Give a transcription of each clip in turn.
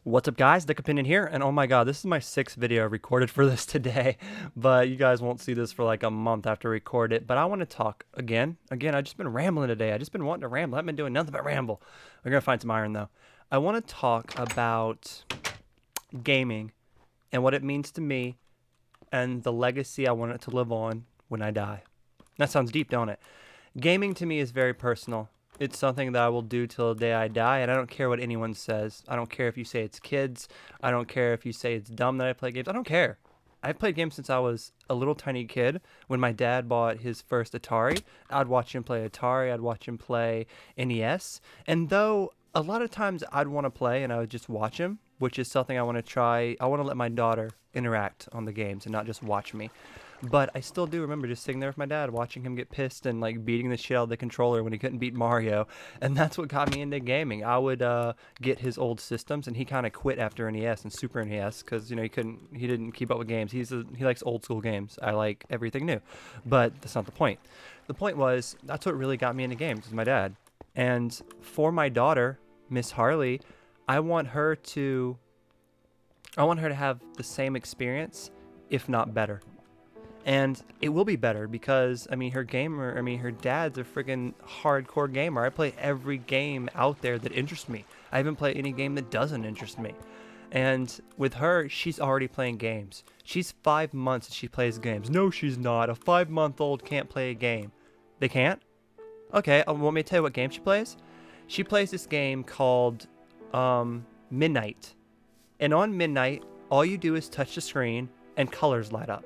What's up, guys? Dick Opinion here, and oh my god, this is my sixth video I recorded for this today, but you guys won't see this for like a month after I record it. But I want to talk again. I've just been rambling today. I've just been wanting to ramble. I haven't been doing nothing but ramble. We're gonna find some iron though. I want to talk about gaming and what it means to me and the legacy I want it to live on when I die. That sounds deep, don't it? Gaming to me is very personal. It's something that I will do till the day I die, and I don't care what anyone says. I don't care if you say it's kids. I don't care if you say it's dumb that I play games. I don't care. I've played games since I was a little tiny kid. When my dad bought his first Atari, I'd watch him play Atari. I'd watch him play NES. And though a lot of times I'd want to play and I would just watch him, which is something I want to try. I want to let my daughter interact on the games and not just watch me. But I still do remember just sitting there with my dad, watching him get pissed and like beating the shit out of the controller when he couldn't beat Mario. And that's what got me into gaming. I would get his old systems, and he kind of quit after NES and Super NES because he didn't keep up with games. He likes old school games. I like everything new, but that's not the point. The point was that's what really got me into games was my dad. And for my daughter, Miss Harley, I want her to have the same experience, if not better. And it will be better because, her dad's a friggin' hardcore gamer. I play every game out there that interests me. I haven't played any game that doesn't interest me. And with her, she's already playing games. She's 5 months and she plays games. No, she's not. A 5-month-old can't play a game. They can't? Okay, want me to tell you what game she plays? She plays this game called Midnight. And on Midnight, all you do is touch the screen and colors light up.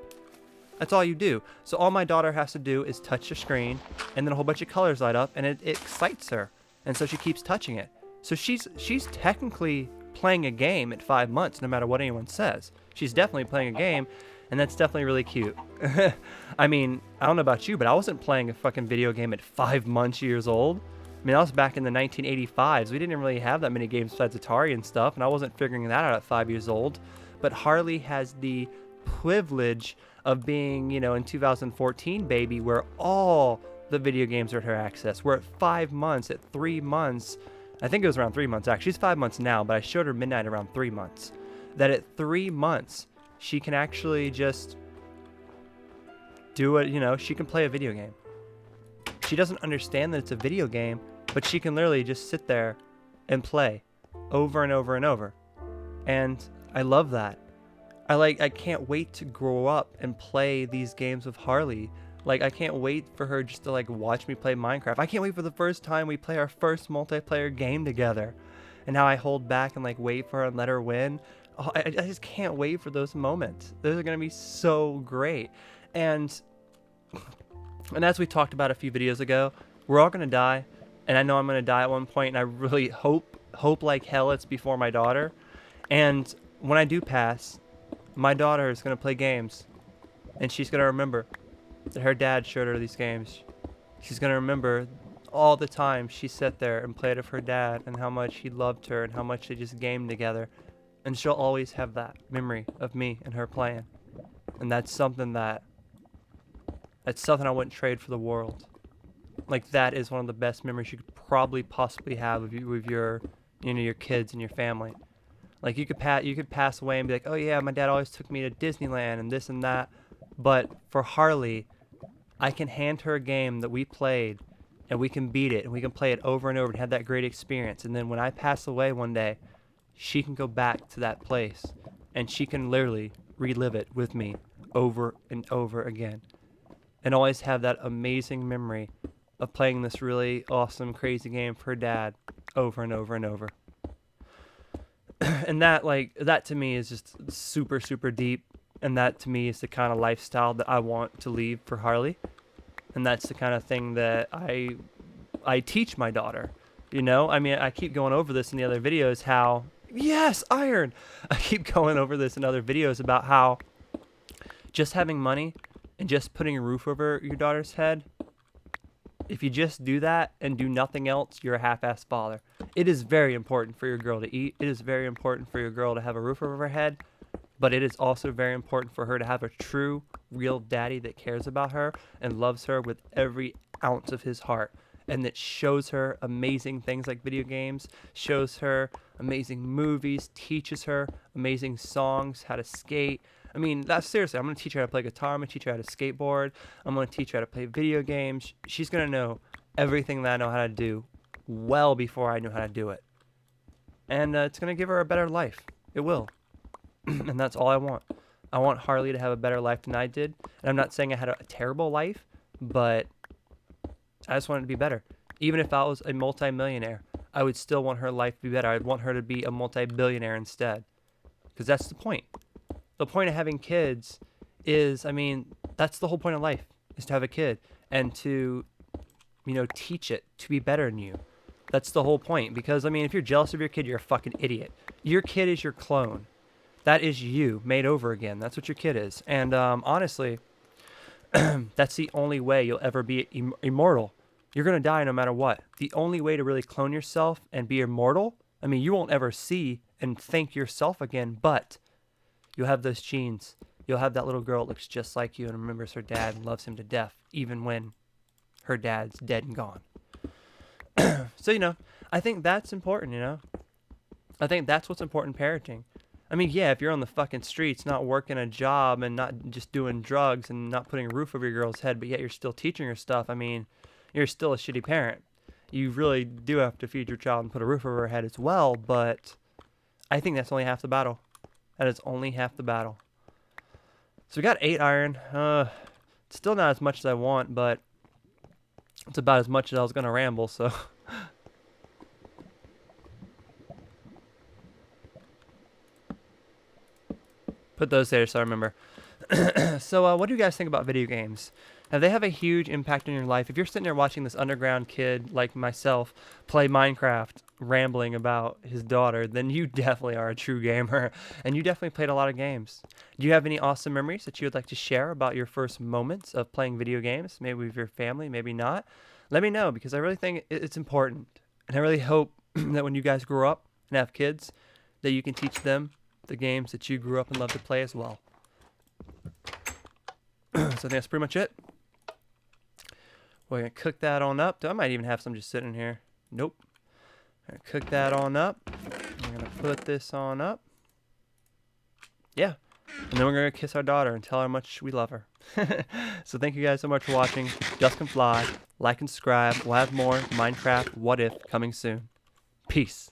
That's all you do. So all my daughter has to do is touch the screen, and then a whole bunch of colors light up, and it excites her. And so she keeps touching it. So she's technically playing a game at 5 months, no matter what anyone says. She's definitely playing a game, and that's definitely really cute. I don't know about you, but I wasn't playing a fucking video game at 5 months years old. I was back in the 1985s. We didn't really have that many games besides Atari and stuff, and I wasn't figuring that out at 5 years old. But Harley has the privilege of being, in 2014, baby, where all the video games are at her access. We're at 5 months, at 3 months. I think it was around 3 months, actually. She's 5 months now, but I showed her Midnight around 3 months. That at 3 months, she can actually just do it, she can play a video game. She doesn't understand that it's a video game, but she can literally just sit there and play over and over and over. And I love that. I can't wait to grow up and play these games with Harley. I can't wait for her just to watch me play Minecraft. I can't wait for the first time we play our first multiplayer game together. And now I hold back and wait for her and let her win. Oh, I just can't wait for those moments. Those are going to be so great. And as we talked about a few videos ago, we're all going to die. And I know I'm going to die at one point, and I really hope like hell it's before my daughter. And when I do pass, my daughter is going to play games, and she's going to remember that her dad showed her these games. She's going to remember all the time she sat there and played with her dad, and how much he loved her, and how much they just gamed together. And she'll always have that memory of me and her playing. And that's something I wouldn't trade for the world. That is one of the best memories you could probably possibly have with your your kids and your family. You could pass away and be like, oh yeah, my dad always took me to Disneyland and this and that. But for Harley, I can hand her a game that we played, and we can beat it, and we can play it over and over and have that great experience. And then when I pass away one day, she can go back to that place, and she can literally relive it with me over and over again. And always have that amazing memory of playing this really awesome, crazy game for her dad over and over and over. And that to me is just super, super deep. And that to me is the kind of lifestyle that I want to leave for Harley. And that's the kind of thing that I teach my daughter. I keep going over this in the other videos how, yes, iron! I keep going over this in other videos about how just having money and just putting a roof over your daughter's head, if you just do that and do nothing else, you're a half-assed father. It is very important for your girl to eat. It is very important for your girl to have a roof over her head. But it is also very important for her to have a true, real daddy that cares about her and loves her with every ounce of his heart. and that shows her amazing things like video games, shows her amazing movies, teaches her amazing songs, how to skate. I mean, that's seriously, I'm going to teach her how to play guitar, I'm going to teach her how to skateboard, I'm going to teach her how to play video games. She's going to know everything that I know how to do well before I know how to do it. And it's going to give her a better life. It will. And that's all I want. I want Harley to have a better life than I did. And I'm not saying I had a terrible life, but I just want it to be better. Even if I was a multi-millionaire, I would still want her life to be better. I'd want her to be a multi-billionaire instead. Because that's the point. The point of having kids is, I mean, that's the whole point of life, is to have a kid and to, you know, teach it to be better than you. That's the whole point. Because, I mean, if you're jealous of your kid, you're a fucking idiot. Your kid is your clone. That is you made over again. That's what your kid is. And honestly, that's the only way you'll ever be immortal. You're going to die no matter what. The only way to really clone yourself and be immortal, I mean, you won't ever see and think yourself again, but you'll have those genes. You'll have that little girl that looks just like you and remembers her dad and loves him to death, even when her dad's dead and gone. So, you know, I think that's important, you know. I think that's what's important in parenting. I mean, yeah, if you're on the fucking streets, not working a job and not just doing drugs and not putting a roof over your girl's head, but yet you're still teaching her stuff, I mean, you're still a shitty parent. You really do have to feed your child and put a roof over her head as well, but I think that's only half the battle. That is only half the battle. So we got 8 iron. It's still not as much as I want, but it's about as much as I was going to ramble, so... Put those there so I remember. So what do you guys think about video games? Now, they have a huge impact on your life. If you're sitting there watching this underground kid like myself play Minecraft, rambling about his daughter, then you definitely are a true gamer, and you definitely played a lot of games. Do you have any awesome memories that you would like to share about your first moments of playing video games? Maybe with your family, maybe not. Let me know, because I really think it's important. And I really hope that when you guys grow up and have kids, that you can teach them the games that you grew up and loved to play as well. So I think that's pretty much it. We're going to cook that on up. I might even have some just sitting here. Nope. I'm going to cook that on up. I'm going to put this on up. Yeah. And then we're going to kiss our daughter and tell her how much we love her. So thank you guys so much for watching. Just Can Fly. Like and subscribe. We'll have more Minecraft What If coming soon. Peace.